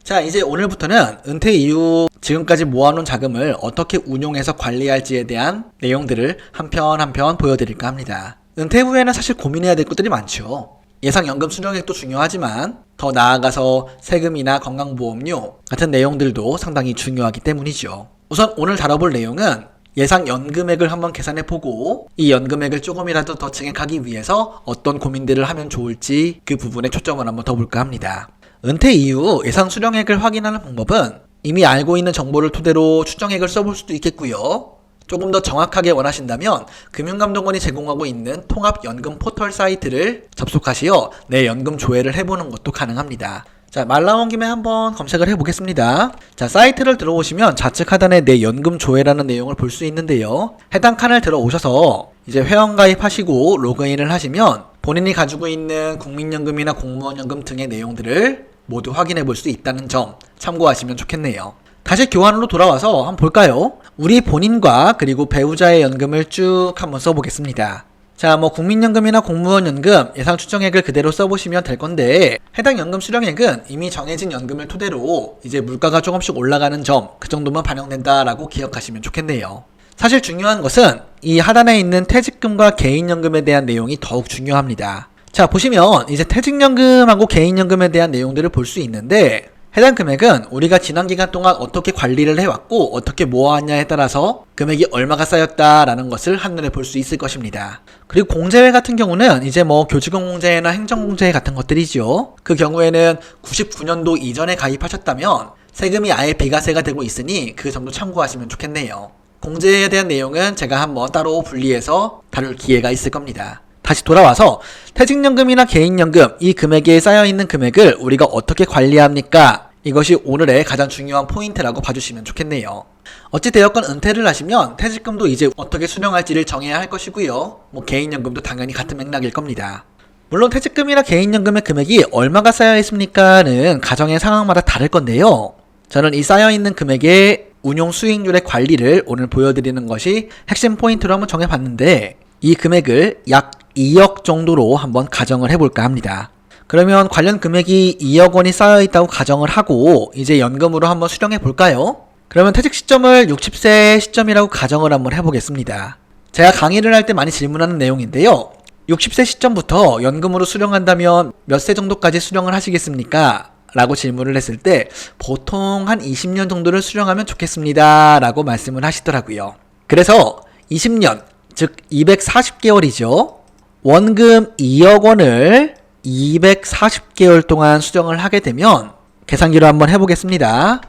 자, 이제 오늘부터는 은퇴 이후 지금까지 모아놓은 자금을 어떻게 운용해서 관리할지에 대한 내용들을 한 편 한 편 보여드릴까 합니다. 은퇴 후에는 사실 고민해야 될 것들이 많죠. 예상연금 수령액도 중요하지만 더 나아가서 세금이나 건강보험료 같은 내용들도 상당히 중요하기 때문이죠. 우선 오늘 다뤄볼 내용은 예상연금액을 한번 계산해보고 이 연금액을 조금이라도 더 증액하기 위해서 어떤 고민들을 하면 좋을지 그 부분에 초점을 한번 더 볼까 합니다. 은퇴 이후 예상 수령액을 확인하는 방법은 이미 알고 있는 정보를 토대로 추정액을 써볼 수도 있겠고요. 조금 더 정확하게 원하신다면 금융감독원이 제공하고 있는 통합연금 포털 사이트를 접속하시어 내 연금 조회를 해보는 것도 가능합니다. 자, 말 나온 김에 한번 검색을 해보겠습니다. 자, 사이트를 들어오시면 좌측 하단에 내 연금 조회라는 내용을 볼 수 있는데요. 해당 칸을 들어오셔서 이제 회원가입하시고 로그인을 하시면 본인이 가지고 있는 국민연금이나 공무원연금 등의 내용들을 모두 확인해 볼 수 있다는 점 참고하시면 좋겠네요. 다시 교환으로 돌아와서 한번 볼까요? 우리 본인과 그리고 배우자의 연금을 쭉 한번 써보겠습니다. 자, 국민연금이나 공무원연금 예상 추정액을 그대로 써보시면 될 건데 해당 연금 수령액은 이미 정해진 연금을 토대로 이제 물가가 조금씩 올라가는 점, 그 정도만 반영된다라고 기억하시면 좋겠네요. 사실 중요한 것은 이 하단에 있는 퇴직금과 개인연금에 대한 내용이 더욱 중요합니다. 자, 보시면 이제 퇴직연금하고 개인연금에 대한 내용들을 볼 수 있는데 해당 금액은 우리가 지난 기간 동안 어떻게 관리를 해왔고 어떻게 모아왔냐에 따라서 금액이 얼마가 쌓였다라는 것을 한눈에 볼 수 있을 것입니다. 그리고 공제회 같은 경우는 이제 교직원 공제나 행정 공제회 같은 것들이죠. 그 경우에는 99년도 이전에 가입하셨다면 세금이 아예 비과세가 되고 있으니 그 점도 참고하시면 좋겠네요. 공제에 대한 내용은 제가 한번 따로 분리해서 다룰 기회가 있을 겁니다. 다시 돌아와서 퇴직연금이나 개인연금 이 금액에 쌓여있는 금액을 우리가 어떻게 관리합니까? 이것이 오늘의 가장 중요한 포인트라고 봐주시면 좋겠네요. 어찌되었건 은퇴를 하시면 퇴직금도 이제 어떻게 수령할지를 정해야 할 것이고요. 개인연금도 당연히 같은 맥락일 겁니다. 물론 퇴직금이나 개인연금의 금액이 얼마가 쌓여있습니까는 가정의 상황마다 다를 건데요. 저는 이 쌓여있는 금액의 운용 수익률의 관리를 오늘 보여드리는 것이 핵심 포인트로 한번 정해봤는데 이 금액을 약 2억 정도로 한번 가정을 해볼까 합니다. 그러면 관련 금액이 2억 원이 쌓여있다고 가정을 하고 이제 연금으로 한번 수령해 볼까요? 그러면 퇴직 시점을 60세 시점이라고 가정을 한번 해보겠습니다. 제가 강의를 할 때 많이 질문하는 내용인데요. 60세 시점부터 연금으로 수령한다면 몇 세 정도까지 수령을 하시겠습니까? 라고 질문을 했을 때 보통 한 20년 정도를 수령하면 좋겠습니다 라고 말씀을 하시더라고요. 그래서 20년, 즉 240개월이죠. 원금 2억 원을 240개월 동안 수령을 하게 되면 계산기로 한번 해보겠습니다.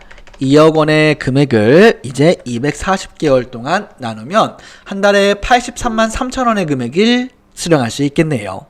2억 원의 금액을 이제 240개월 동안 나누면 한 달에 83만 3천 원의 금액을 수령할 수 있겠네요.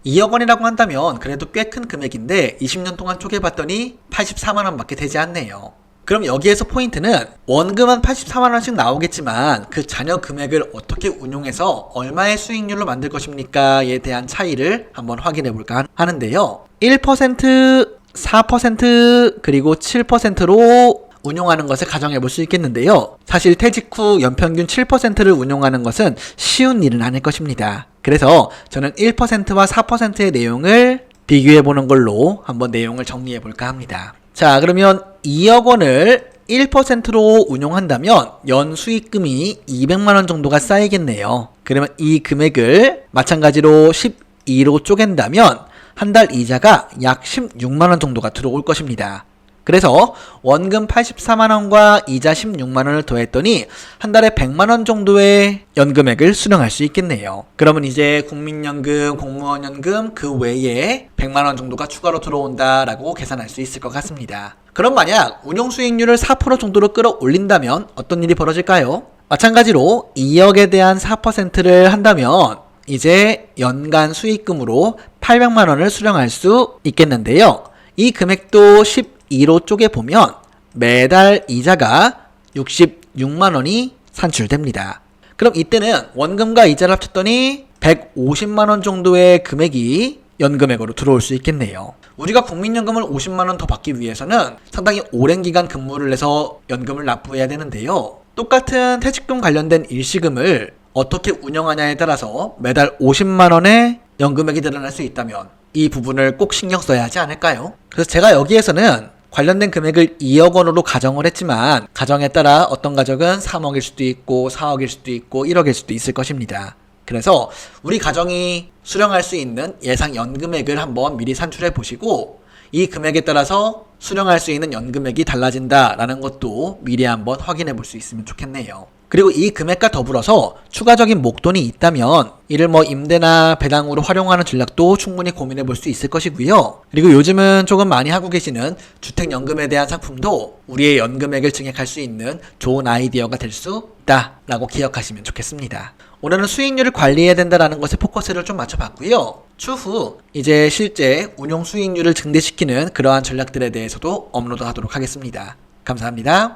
2억 원이라고 한다면 그래도 꽤 큰 금액인데 20년 동안 쪼개봤더니 84만 원밖에 되지 않네요. 그럼 여기에서 포인트는 원금은 84만 원씩 나오겠지만 그 잔여 금액을 어떻게 운용해서 얼마의 수익률로 만들 것입니까에 대한 차이를 한번 확인해 볼까 하는데요. 1%, 4% 그리고 7%로 운용하는 것을 가정해 볼 수 있겠는데요. 사실 퇴직 후 연평균 7%를 운용하는 것은 쉬운 일은 아닐 것입니다. 그래서 저는 1%와 4%의 내용을 비교해 보는 걸로 한번 내용을 정리해 볼까 합니다. 자, 그러면 2억 원을 1%로 운용한다면 연 수익금이 200만 원 정도가 쌓이겠네요. 그러면 이 금액을 마찬가지로 12로 쪼갠다면 한 달 이자가 약 16만 원 정도가 들어올 것입니다. 그래서 원금 84만 원과 이자 16만 원을 더했더니 한 달에 100만 원 정도의 연금액을 수령할 수 있겠네요. 그러면 이제 국민연금, 공무원연금 그 외에 100만 원 정도가 추가로 들어온다라고 계산할 수 있을 것 같습니다. 그럼 만약 운용 수익률을 4% 정도로 끌어올린다면 어떤 일이 벌어질까요? 마찬가지로 2억에 대한 4%를 한다면 이제 연간 수익금으로 800만 원을 수령할 수 있겠는데요. 이 금액도 12로 쪼개보면 매달 이자가 66만 원이 산출됩니다. 그럼 이때는 원금과 이자를 합쳤더니 150만 원 정도의 금액이 연금액으로 들어올 수 있겠네요. 우리가 국민연금을 50만 원 더 받기 위해서는 상당히 오랜 기간 근무를 해서 연금을 납부해야 되는데요. 똑같은 퇴직금 관련된 일시금을 어떻게 운영하냐에 따라서 매달 50만 원의 연금액이 늘어날 수 있다면 이 부분을 꼭 신경 써야 하지 않을까요? 그래서 제가 여기에서는 관련된 금액을 2억 원으로 가정을 했지만 가정에 따라 어떤 가정은 3억일 수도 있고 4억일 수도 있고 1억일 수도 있을 것입니다. 그래서 우리 가정이 수령할 수 있는 예상 연금액을 한번 미리 산출해 보시고 이 금액에 따라서 수령할 수 있는 연금액이 달라진다라는 것도 미리 한번 확인해 볼 수 있으면 좋겠네요. 그리고 이 금액과 더불어서 추가적인 목돈이 있다면 이를 임대나 배당으로 활용하는 전략도 충분히 고민해 볼 수 있을 것이고요. 그리고 요즘은 조금 많이 하고 계시는 주택연금에 대한 상품도 우리의 연금액을 증액할 수 있는 좋은 아이디어가 될 수 있다라고 기억하시면 좋겠습니다. 오늘은 수익률을 관리해야 된다는 것에 포커스를 좀 맞춰봤고요. 추후 이제 실제 운용 수익률을 증대시키는 그러한 전략들에 대해서도 업로드하도록 하겠습니다. 감사합니다.